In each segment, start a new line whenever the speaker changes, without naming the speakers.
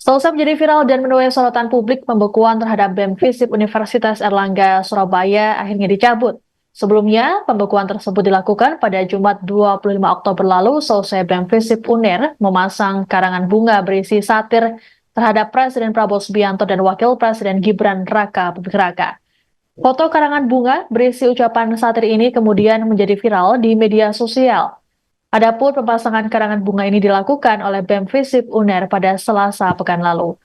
Selesai menjadi viral dan menuai sorotan publik, pembekuan terhadap BEM FISIP Universitas Erlangga Surabaya akhirnya dicabut. Sebelumnya, pembekuan tersebut dilakukan pada Jumat 25 Oktober lalu selesai BEM FISIP UNER memasang karangan bunga berisi satir terhadap Presiden Prabowo Subianto dan Wakil Presiden Gibran Raka Buming Raka. Foto karangan bunga berisi ucapan satir ini kemudian menjadi viral di media sosial. Adapun pemasangan karangan bunga ini dilakukan oleh BEM FISIP UNER pada Selasa pekan lalu.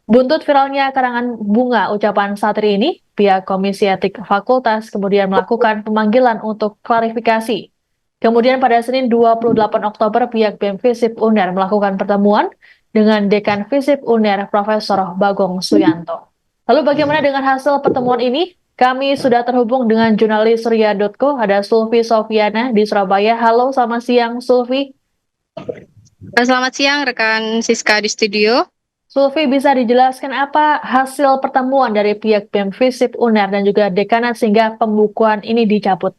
Buntut viralnya karangan bunga ucapan satir ini, pihak Komisi Etik Fakultas kemudian melakukan pemanggilan untuk klarifikasi. Kemudian pada Senin 28 Oktober, pihak BEM FISIP UNER melakukan pertemuan dengan Dekan FISIP UNER Profesor Bagong Suyanto. Lalu bagaimana dengan hasil pertemuan ini? Kami sudah terhubung dengan jurnalis Surya.co, ada Sulfi Sofiana di Surabaya. Halo, selamat siang Sulfi.
Selamat siang rekan Siska di studio.
Sulfi, bisa dijelaskan apa hasil pertemuan dari pihak BEM FISIP UNER dan juga dekanat sehingga pembukuan ini dicabut?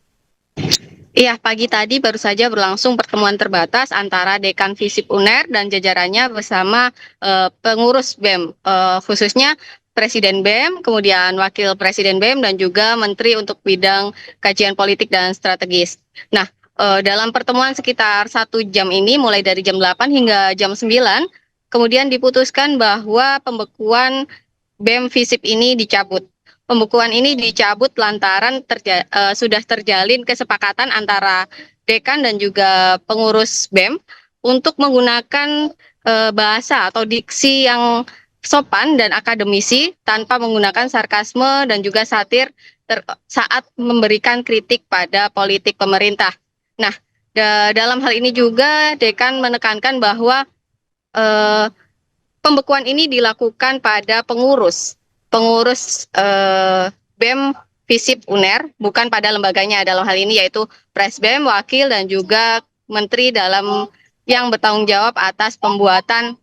Iya, pagi tadi baru saja berlangsung pertemuan terbatas antara Dekan FISIP UNER dan jajarannya bersama pengurus BEM, khususnya Presiden BEM, kemudian Wakil Presiden BEM, dan juga Menteri untuk bidang kajian politik dan strategis. Nah, dalam pertemuan sekitar 1 jam ini, mulai dari jam 8 hingga jam 9, kemudian diputuskan bahwa pembekuan BEM FISIP ini dicabut. Pembekuan ini dicabut lantaran sudah terjalin kesepakatan antara dekan dan juga pengurus BEM untuk menggunakan bahasa atau diksi yang sopan dan akademisi tanpa menggunakan sarkasme dan juga satir saat memberikan kritik pada politik pemerintah. Nah, dalam hal ini juga dekan menekankan bahwa pembekuan ini dilakukan pada pengurus BEM FISIP UNER, bukan pada lembaganya dalam hal ini, yaitu Pres BEM, Wakil, dan juga Menteri yang bertanggung jawab atas pembuatan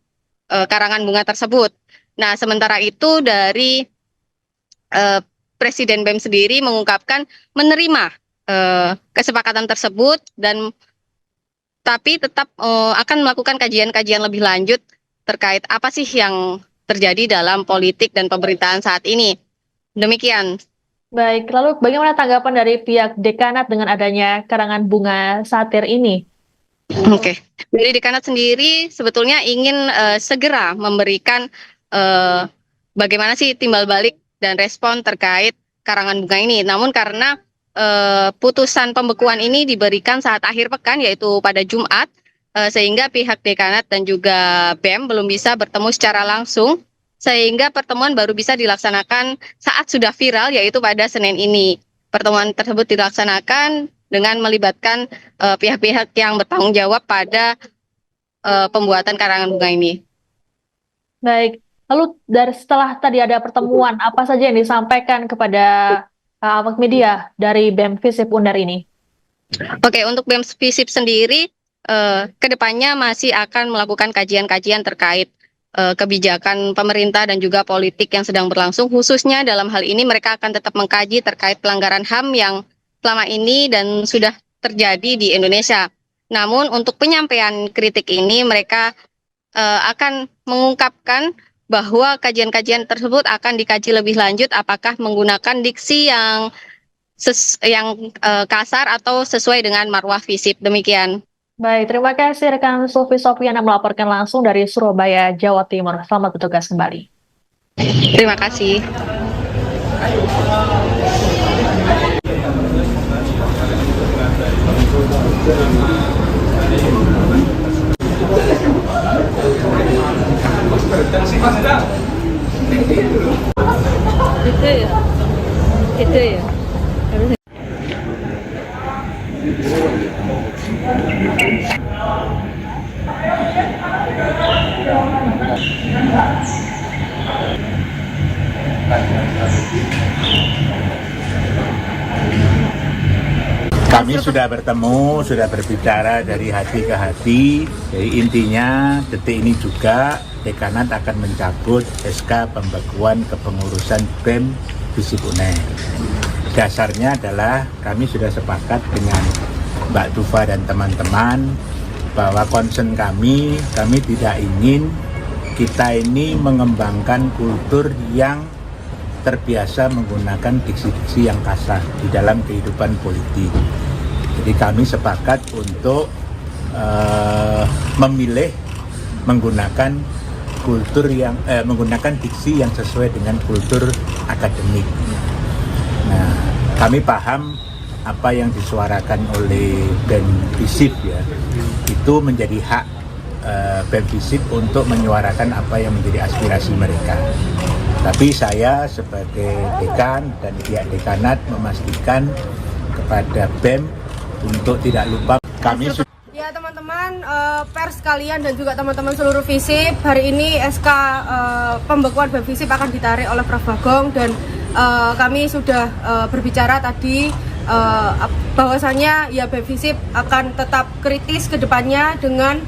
karangan bunga tersebut. Nah, sementara itu dari Presiden BEM sendiri mengungkapkan menerima kesepakatan tersebut tapi tetap akan melakukan kajian-kajian lebih lanjut terkait apa sih yang terjadi dalam politik dan pemerintahan saat ini. Demikian.
Baik, lalu bagaimana tanggapan dari pihak dekanat dengan adanya karangan bunga satir ini?
Oke, dari dekanat sendiri sebetulnya ingin segera memberikan bagaimana sih timbal balik dan respon terkait karangan bunga ini. Namun karena putusan pembekuan ini diberikan saat akhir pekan, yaitu pada Jumat, sehingga pihak dekanat dan juga BEM belum bisa bertemu secara langsung, sehingga pertemuan baru bisa dilaksanakan saat sudah viral, yaitu pada Senin ini. Pertemuan tersebut dilaksanakan dengan melibatkan pihak-pihak yang bertanggung jawab pada pembuatan karangan bunga ini.
Baik, lalu setelah tadi ada pertemuan, apa saja yang disampaikan kepada awak media dari BEM FISIP UNER ini?
Oke, untuk BEM FISIP sendiri, kedepannya masih akan melakukan kajian-kajian terkait kebijakan pemerintah dan juga politik yang sedang berlangsung. Khususnya dalam hal ini mereka akan tetap mengkaji terkait pelanggaran HAM yang selama ini dan sudah terjadi di Indonesia. Namun untuk penyampaian kritik ini mereka akan mengungkapkan bahwa kajian-kajian tersebut akan dikaji lebih lanjut apakah menggunakan diksi yang kasar atau sesuai dengan marwah FISIP. Demikian.
Baik, terima kasih rekan Sulfi Sofiana melaporkan langsung dari Surabaya, Jawa Timur. Selamat bertugas kembali.
Terima kasih.
Itu ya.
Kami sudah bertemu, sudah berbicara dari hati ke hati. Jadi intinya detik ini juga dekanat akan mencabut SK pembekuan kepengurusan BEM FISIP UNER. Dasarnya adalah kami sudah sepakat dengan Mbak Tufa dan teman-teman bahwa concern kami tidak ingin kita ini mengembangkan kultur yang terbiasa menggunakan diksi-diksi yang kasar di dalam kehidupan politik. Jadi kami sepakat untuk memilih menggunakan kultur yang menggunakan diksi yang sesuai dengan kultur akademik. Nah, kami paham apa yang disuarakan oleh BEM FISIP ya, itu menjadi hak BEM FISIP untuk menyuarakan apa yang menjadi aspirasi mereka. Tapi saya sebagai dekan dan pihak dekanat memastikan kepada BEM untuk tidak lupa kami sudah.
Ya teman-teman pers sekalian dan juga teman-teman seluruh FISIP, hari ini SK pembekuan BEM FISIP akan ditarik oleh Prof. Bagong dan kami sudah berbicara tadi bahwasanya ya BEM FISIP akan tetap kritis ke depannya dengan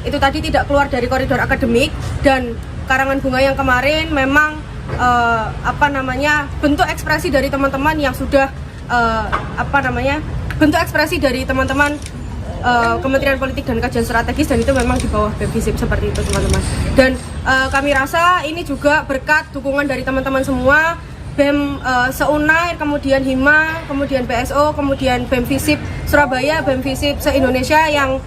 itu tadi tidak keluar dari koridor akademik, dan karangan bunga yang kemarin memang bentuk ekspresi dari teman-teman yang sudah bentuk ekspresi dari teman-teman Kementerian Politik dan Kajian Strategis, dan itu memang di bawah BEM FISIP seperti itu teman-teman. Dan kami rasa ini juga berkat dukungan dari teman-teman semua, BEM se-Unair, kemudian Hima, kemudian BSO, kemudian BEM FISIP Surabaya, BEM FISIP se-Indonesia yang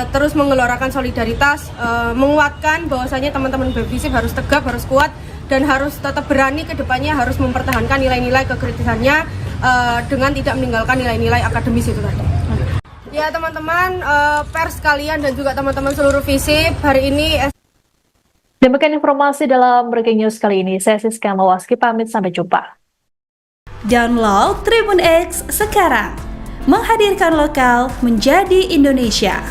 terus menggelorakan solidaritas, menguatkan bahwasanya teman-teman BEM FISIP harus tegap, harus kuat, dan harus tetap berani ke depannya, harus mempertahankan nilai-nilai kekritisannya dengan tidak meninggalkan nilai-nilai akademis itu tadi. Ya teman-teman pers sekalian dan juga teman-teman seluruh FISIP, hari ini
Demikian informasi dalam Breaking News kali ini. Saya Siska Mawaski pamit, sampai jumpa.
Download Tribun X sekarang. Menghadirkan lokal menjadi Indonesia.